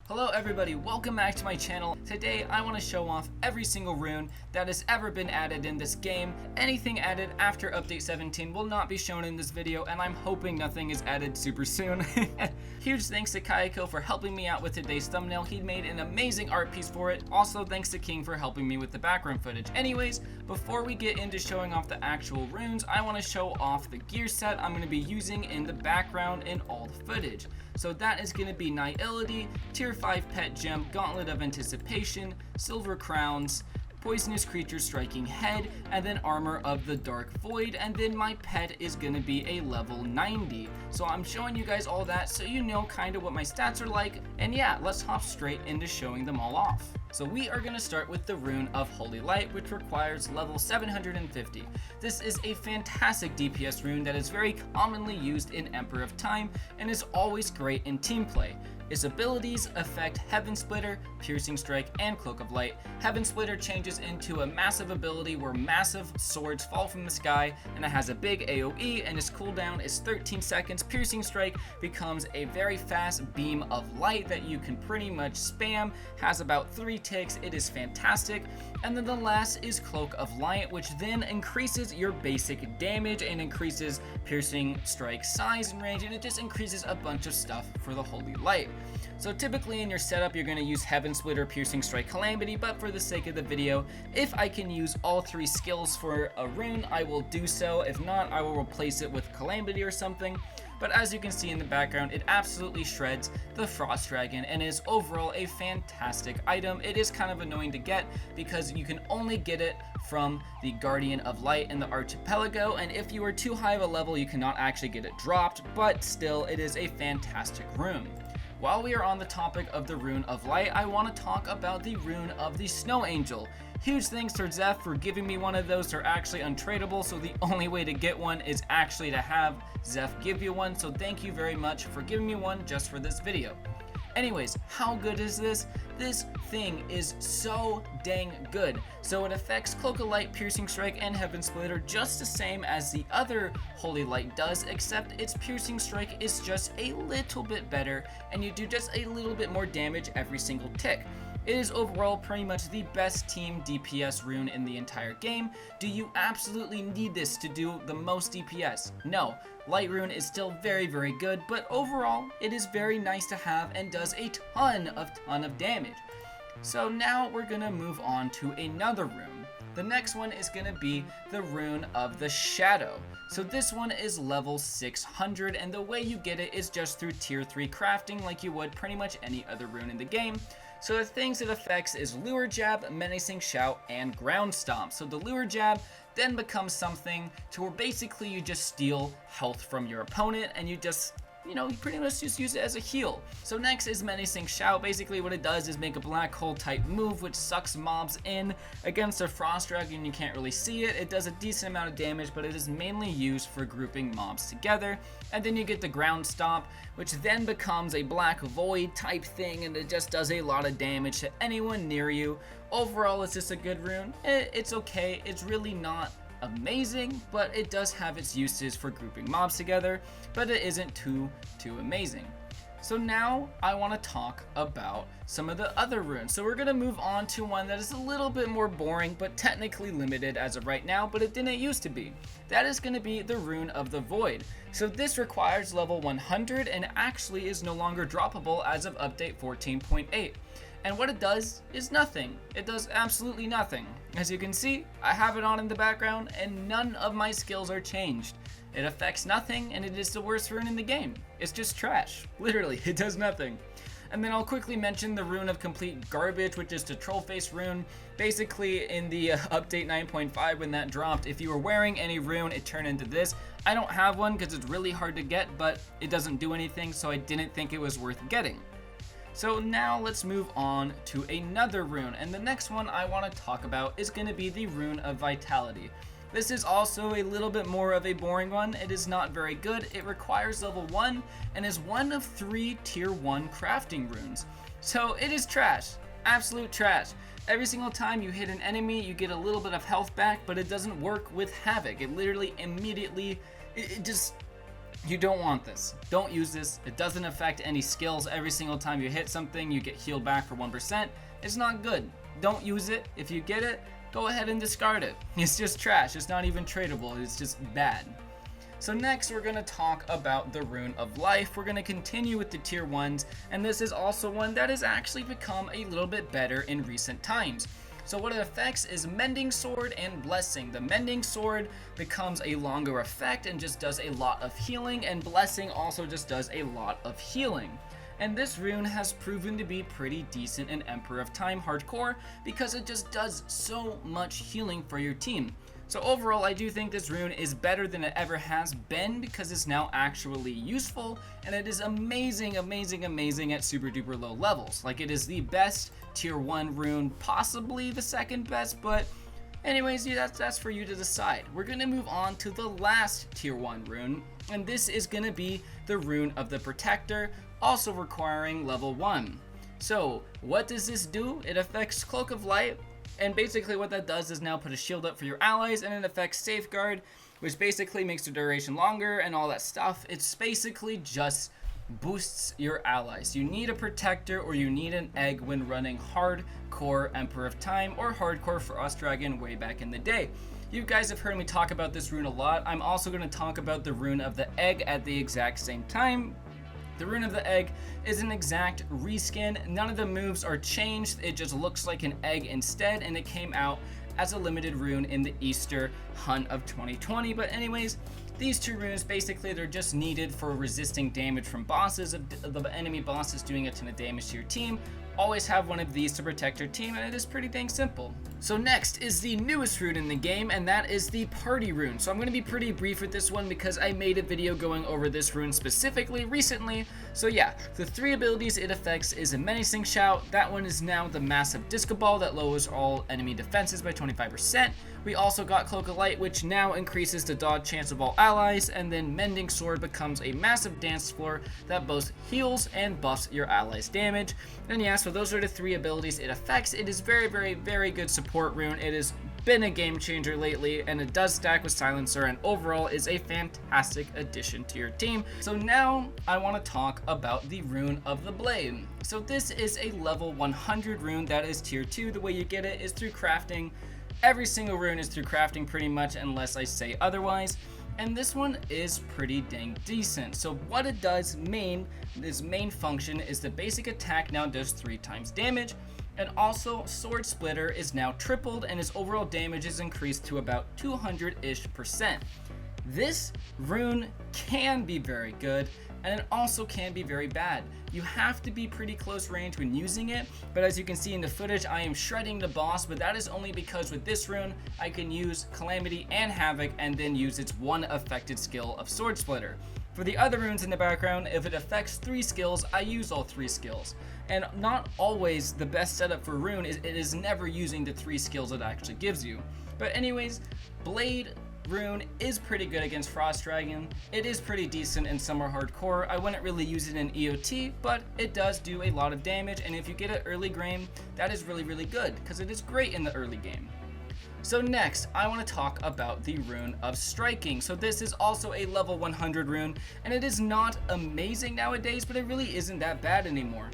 Hello everybody, welcome back to my channel. Today I want to show off every single rune that has ever been added in this game. Anything added after update 17 will not be shown in this video, and I'm hoping nothing is added super soon. Huge thanks to Kayako for helping me out with today's thumbnail. He made an amazing art piece for it. Also thanks to King for helping me with the background footage. Anyways, before we get into showing off the actual runes, I want to show off the gear set I'm going to be using in the background in all the footage. So that is going to be Nihility, Tier 5 Pet Gem, Gauntlet of Anticipation, Silver Crowns, Poisonous Creature Striking Head, and then Armor of the Dark Void, and then my pet is going to be a level 90. So I'm showing you guys all that so you know kind of what my stats are like, and yeah, let's hop straight into showing them all off. So we are going to start with the Rune of Holy Light, which requires level 750. This is a fantastic DPS rune that is very commonly used in Emperor of Time and is always great in team play. Its abilities affect Heaven Splitter, Piercing Strike, and Cloak of Light. Heaven Splitter changes into a massive ability where massive swords fall from the sky, and it has a big AoE, and its cooldown is 13 seconds. Piercing Strike becomes a very fast beam of light that you can pretty much spam, has about 3 ticks, it is fantastic. And then the last is Cloak of Light, which then increases your basic damage and increases Piercing Strike size and range, and it just increases a bunch of stuff for the Holy Light. So typically in your setup you're going to use Heaven Splitter, Piercing Strike, Calamity, but for the sake of the video, if I can use all 3 skills for a rune, I will do so. If not, I will replace it with Calamity or something. But as you can see in the background, it absolutely shreds the Frost Dragon and is overall a fantastic item. It is kind of annoying to get because you can only get it from the Guardian of Light in the Archipelago, and if you are too high of a level you cannot actually get it dropped, but still it is a fantastic rune. While we are on the topic of the Rune of Light, I want to talk about the Rune of the Snow Angel. Huge thanks to Zeph for giving me one of those. They're actually untradeable, so the only way to get one is actually to have Zeph give you one, so thank you very much for giving me one just for this video. Anyways, how good is this? This thing is so dang good. So it affects Cloak of Light, Piercing Strike, and Heaven Splitter just the same as the other Holy Light does, except its Piercing Strike is just a little bit better, and you do just a little bit more damage every single tick. It is overall pretty much the best team DPS rune in the entire game. Do you absolutely need this to do the most DPS? No. Light rune is still very good, but overall it is very nice to have and does a ton of damage. So now we're gonna move on to another rune. The next one is gonna be the Rune of the Shadow. So this one is level 600, and the way you get it is just through tier 3 crafting like you would pretty much any other rune in the game. So the things it affects is Lure Jab, Menacing Shout, and Ground Stomp. So the Lure Jab then becomes something to where basically you just steal health from your opponent and you just, you pretty much just use it as a heal. So next is Menacing Shout. Basically what it does is make a black hole type move which sucks mobs in. Against a Frost Dragon you can't really see it. It does a decent amount of damage, but it is mainly used for grouping mobs together. And then you get the Ground Stomp, which then becomes a black void type thing, and it just does a lot of damage to anyone near you. Overall it's just a good rune. It's okay. It's really not amazing, but it does have its uses for grouping mobs together, but it isn't too amazing. So now I want to talk about some of the other runes. So we're going to move on to one that is a little bit more boring, but technically limited as of right now, but it didn't used to be. That is going to be the Rune of the Void. So this requires level 100 and actually is no longer droppable as of update 14.8. And what it does is nothing. It does absolutely nothing. As you can see, I have it on in the background and none of my skills are changed. It affects nothing and it is the worst rune in the game. It's just trash. Literally, it does nothing. And then I'll quickly mention the Rune of Complete Garbage, which is the Troll Face rune. Basically, in the update 9.5 when that dropped, if you were wearing any rune, it turned into this. I don't have one because it's really hard to get, but it doesn't do anything, so I didn't think it was worth getting. So now let's move on to another rune, and the next one I want to talk about is going to be the Rune of Vitality. This is also a little bit more of a boring one. It is not very good. It requires level 1 and is one of 3 tier 1 crafting runes. So it is trash. Absolute trash. Every single time you hit an enemy, you get a little bit of health back, but it doesn't work with Havoc. It literally immediately, it just You don't want this. Don't use this. It doesn't affect any skills. Every single time you hit something, you get healed back for 1%. It's not good. Don't use it. If you get it, go ahead and discard it. It's just trash. It's not even tradable. It's just bad. So next, we're going to talk about the Rune of Life. We're going to continue with the tier 1s, and this is also one that has actually become a little bit better in recent times. So what it affects is Mending Sword and Blessing. The Mending Sword becomes a longer effect and just does a lot of healing, and Blessing also just does a lot of healing. And this rune has proven to be pretty decent in Emperor of Time Hardcore because it just does so much healing for your team. So overall, I do think this rune is better than it ever has been because it's now actually useful, and it is amazing at super duper low levels. Like, it is the best tier 1 rune, possibly the second best, but anyways, yeah, that's for you to decide. We're gonna move on to the last tier 1 rune, and this is gonna be the Rune of the Protector, also requiring level 1. So what does this do? It affects Cloak of Light, and basically what that does is now put a shield up for your allies, and it affects Safeguard, which basically makes the duration longer and all that stuff. It's basically just boosts your allies. You need a protector or you need an egg when running hardcore Emperor of Time or hardcore Frost Dragon way back in the day. You guys have heard me talk about this rune a lot. I'm also going to talk about the Rune of the Egg at the exact same time. The Rune of the Egg is an exact reskin. None of the moves are changed. It just looks like an egg instead, and it came out as a limited rune in the Easter Hunt of 2020. But anyways, these two runes, basically, they're just needed for resisting damage from bosses. If the enemy boss is doing a ton of damage to your team, always have one of these to protect your team, and it is pretty dang simple. So next is the newest rune in the game, and that is the Party Rune. So I'm going to be pretty brief with this one because I made a video going over this rune specifically recently. So yeah, the 3 abilities it affects is a Menacing Shout. That one is now the Massive Disco Ball that lowers all enemy defenses by 25%. We also got Cloak of Light, which now increases the dodge chance of all allies, and then Mending Sword becomes a massive dance floor that both heals and buffs your allies' damage. And yeah, so those are the 3 abilities it affects. It is very good support rune. It has been a game changer lately, and it does stack with Silencer, and overall is a fantastic addition to your team. So now I want to talk about the Rune of the Blade. So this is a level 100 rune that is tier 2. The way you get it is through crafting. Every single rune is through crafting pretty much, unless I say otherwise. And this one is pretty dang decent. So what it does its main function is the basic attack now does 3 times damage, and also Sword Splitter is now tripled, and its overall damage is increased to about 200-ish%. This rune can be very good, and it also can be very bad. You have to be pretty close range when using it, but as you can see in the footage, I am shredding the boss, but that is only because with this rune, I can use Calamity and Havoc and then use its one affected skill of Sword Splitter. For the other runes in the background, if it affects 3 skills, I use all 3 skills. And not always the best setup for rune is it is never using the 3 skills it actually gives you. But anyways, Blade rune is pretty good against Frost Dragon. It is pretty decent in Summer Hardcore. I wouldn't really use it in EOT, but it does do a lot of damage, and if you get it early game, that is really good, because it is great in the early game. So next, I want to talk about the Rune of Striking. So this is also a level 100 rune, and it is not amazing nowadays, but it really isn't that bad anymore.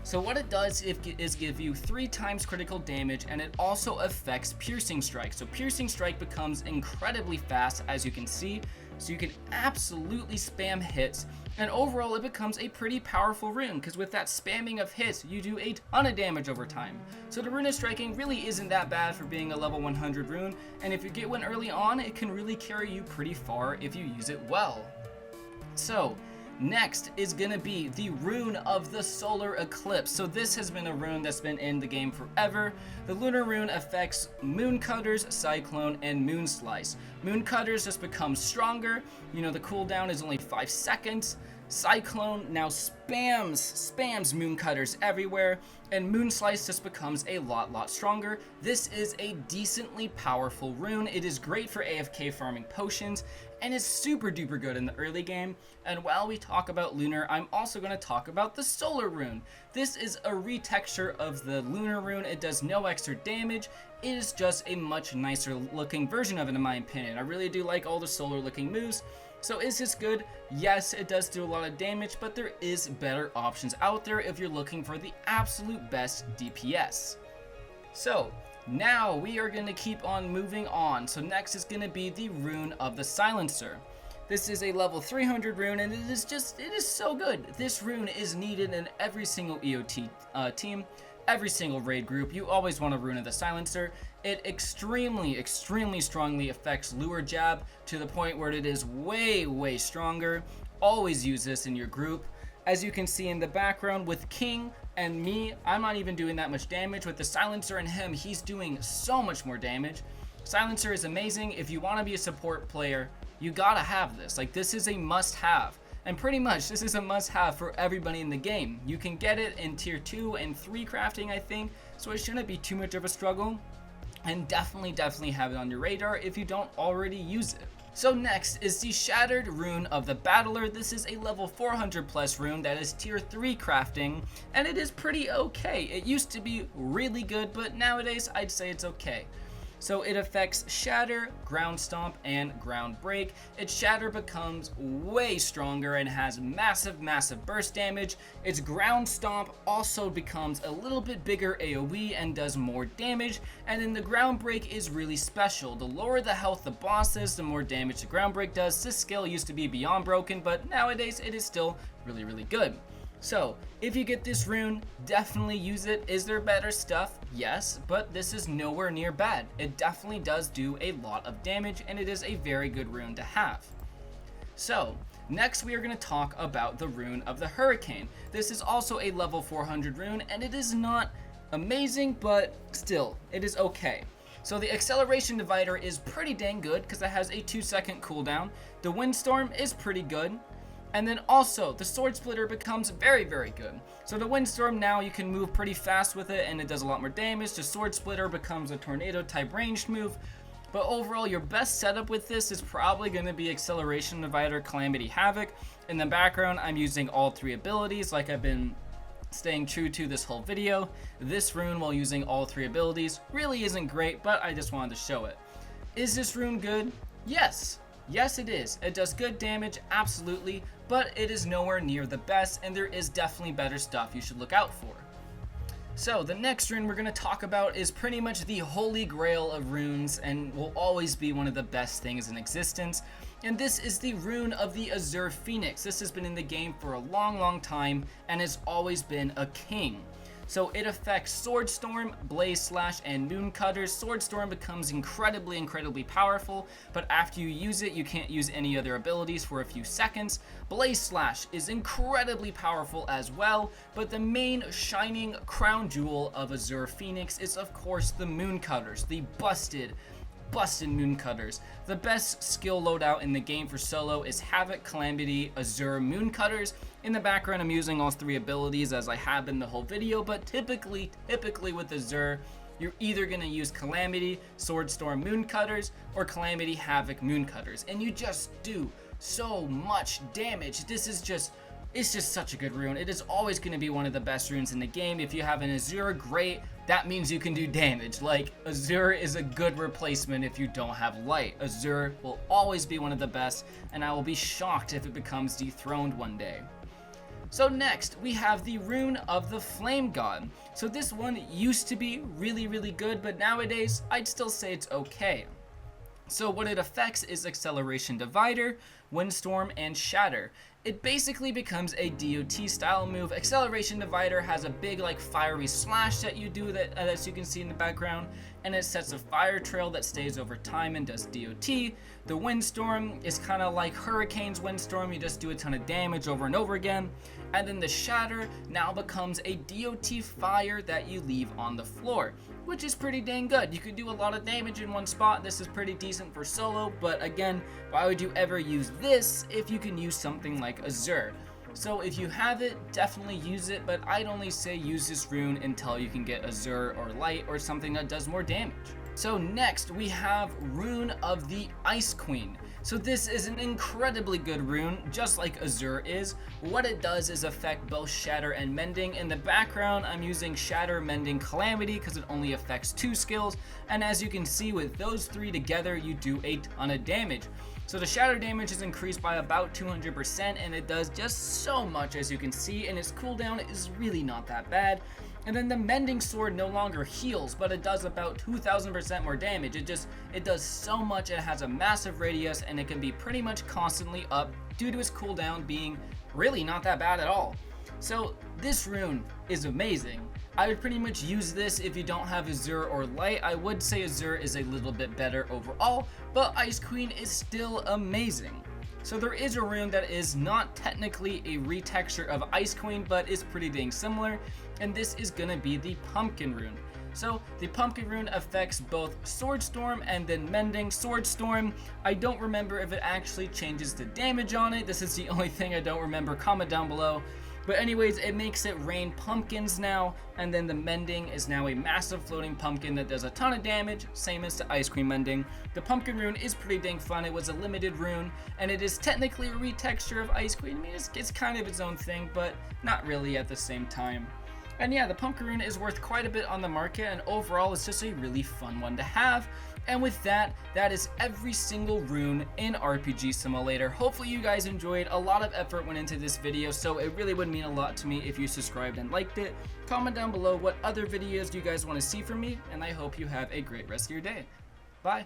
So what it does is give you 3 times critical damage, and it also affects Piercing Strike. So Piercing Strike becomes incredibly fast, as you can see, so you can absolutely spam hits, and overall it becomes a pretty powerful rune, because with that spamming of hits, you do a ton of damage over time. So the Rune of Striking really isn't that bad for being a level 100 rune, and if you get one early on, it can really carry you pretty far if you use it well. So next is gonna be the Rune of the Solar Eclipse. So this has been a rune that's been in the game forever. The Lunar Rune affects Moon Cutters, Cyclone, and Moon Slice. Moon Cutters just becomes stronger. You know, the cooldown is only 5 seconds. Cyclone now spams Moon Cutters everywhere, and Moon Slice just becomes a lot stronger. This is a decently powerful rune. It is great for AFK farming potions, and is super duper good in the early game. And while we talk about Lunar, I'm also going to talk about the Solar Rune. This is a retexture of the Lunar Rune. It does no extra damage. It is just a much nicer looking version of it, in my opinion. I really do like all the solar looking moves. So is this good? Yes, it does do a lot of damage, but there is better options out there if you're looking for the absolute best DPS. So now we are going to keep on moving on. So next is going to be the Rune of the Silencer. This is a level 300 rune, and it is so good. This rune is needed in every single EOT team, every single raid group. You always want a Rune of the Silencer. It extremely strongly affects lure jab to the point where it is way stronger. Always use this in your group. As you can see in the background with King and me, I'm not even doing that much damage. With the Silencer and him, he's doing so much more damage. Silencer is amazing. If you want to be a support player, you gotta have this. Like, this is a must-have. And pretty much, this is a must-have for everybody in the game. You can get it in tier 2 and 3 crafting, I think, so it shouldn't be too much of a struggle. And definitely have it on your radar if you don't already use it. So next is the Shattered Rune of the Battler. This is a level 400 plus rune that is tier 3 crafting, and it is pretty okay. It used to be really good, but nowadays I'd say it's okay. So it affects Shatter, Ground Stomp, and Ground Break. Its Shatter becomes way stronger and has massive burst damage. Its Ground Stomp also becomes a little bit bigger AoE and does more damage. And then the Ground Break is really special. The lower the health the boss is, the more damage the Ground Break does. This skill used to be beyond broken, but nowadays it is still really good. So, if you get this rune, definitely use it. Is there better stuff? Yes, but this is nowhere near bad. It definitely does do a lot of damage, and it is a very good rune to have. So, next we are going to talk about the Rune of the Hurricane. This is also a level 400 rune, and it is not amazing, but still, it is okay. So the Acceleration Divider is pretty dang good, because it has a 2-second cooldown. The Windstorm is pretty good. And then also, the Sword Splitter becomes very good. So the Windstorm now, you can move pretty fast with it and it does a lot more damage. The Sword Splitter becomes a Tornado type ranged move. But overall, your best setup with this is probably going to be Acceleration Divider, Calamity, Havoc. In the background, I'm using all 3 abilities like I've been staying true to this whole video. This rune, while using all 3 abilities, really isn't great, but I just wanted to show it. Is this rune good? Yes. Yes, it is. It does good damage, absolutely, but it is nowhere near the best, and there is definitely better stuff you should look out for. So, the next rune we're going to talk about is pretty much the holy grail of runes, and will always be one of the best things in existence, and this is the Rune of the Azure Phoenix. This has been in the game for a long time, and has always been a king. So it affects Sword Storm, Blaze Slash, and Moon Cutters. Sword Storm becomes incredibly powerful, but after you use it, you can't use any other abilities for a few seconds. Blaze Slash is incredibly powerful as well, but the main shining crown jewel of Azure Phoenix is of course the Moon Cutters, the busted Moon Cutters. The best skill loadout in the game for solo is Havoc, Calamity, Azure, Moon Cutters. In the background, I'm using all 3 abilities as I have in the whole video, but typically with Azure, you're either going to use Calamity, Sword Storm, Moon Cutters, or Calamity, Havoc, Moon Cutters, and you just do so much damage. It's just such a good rune. It is always going to be one of the best runes in the game. If you have an Azure, great. That means you can do damage. Like, Azure is a good replacement if you don't have light. Azure will always be one of the best, and I will be shocked if it becomes dethroned one day. So next, we have the Rune of the Flamegun. So this one used to be really good, but nowadays, I'd still say it's okay. So what it affects is Acceleration Divider, Windstorm, and Shatter. It basically becomes a DOT style move. Acceleration Divider has a big fiery slash that you do that as you can see in the background, and it sets a fire trail that stays over time and does DOT. The Windstorm is kind of like Hurricane's Windstorm, you just do a ton of damage over and over again. And then the Shatter now becomes a DOT fire that you leave on the floor, which is pretty dang good. You could do a lot of damage in one spot. This is pretty decent for solo, but again, why would you ever use this if you can use something like Azure? So if you have it, definitely use it, but I'd only say use this rune until you can get Azure or Light or something that does more damage. So next we have Rune of the Ice Queen. So this is an incredibly good rune, just like Azure is. What it does is affect both Shatter and Mending. In the background, I'm using Shatter, Mending, Calamity because it only affects 2 skills. And as you can see, with those 3 together, you do a ton of damage. So the shatter damage is increased by about 200%, and it does just so much, as you can see, and its cooldown is really not that bad. And then the mending sword no longer heals, but it does about 2000% more damage. It does so much. It has a massive radius, and it can be pretty much constantly up due to its cooldown being really not that bad at all. So this rune is amazing. I would pretty much use this if you don't have Azure or Light. I would say Azure is a little bit better overall, but Ice Queen is still amazing. So there is a rune that is not technically a retexture of Ice Queen, but is pretty dang similar, and this is gonna be the Pumpkin rune. So the Pumpkin rune affects both Sword Storm and then Mending. Sword Storm, I don't remember if it actually changes the damage on it. This is the only thing I don't remember. Comment down below. But anyways, it makes it rain pumpkins now, and then the Mending is now a massive floating pumpkin that does a ton of damage, same as the Ice Cream Mending. The Pumpkin rune is pretty dang fun. It was a limited rune, and it is technically a retexture of Ice Queen. I mean, it's kind of its own thing, but not really at the same time. And yeah, the Pumpkin rune is worth quite a bit on the market, and overall it's just a really fun one to have. And with that, that is every single rune in RPG Simulator. Hopefully you guys enjoyed. A lot of effort went into this video, so it really would mean a lot to me if you subscribed and liked it. Comment down below what other videos you guys want to see from me, and I hope you have a great rest of your day. Bye!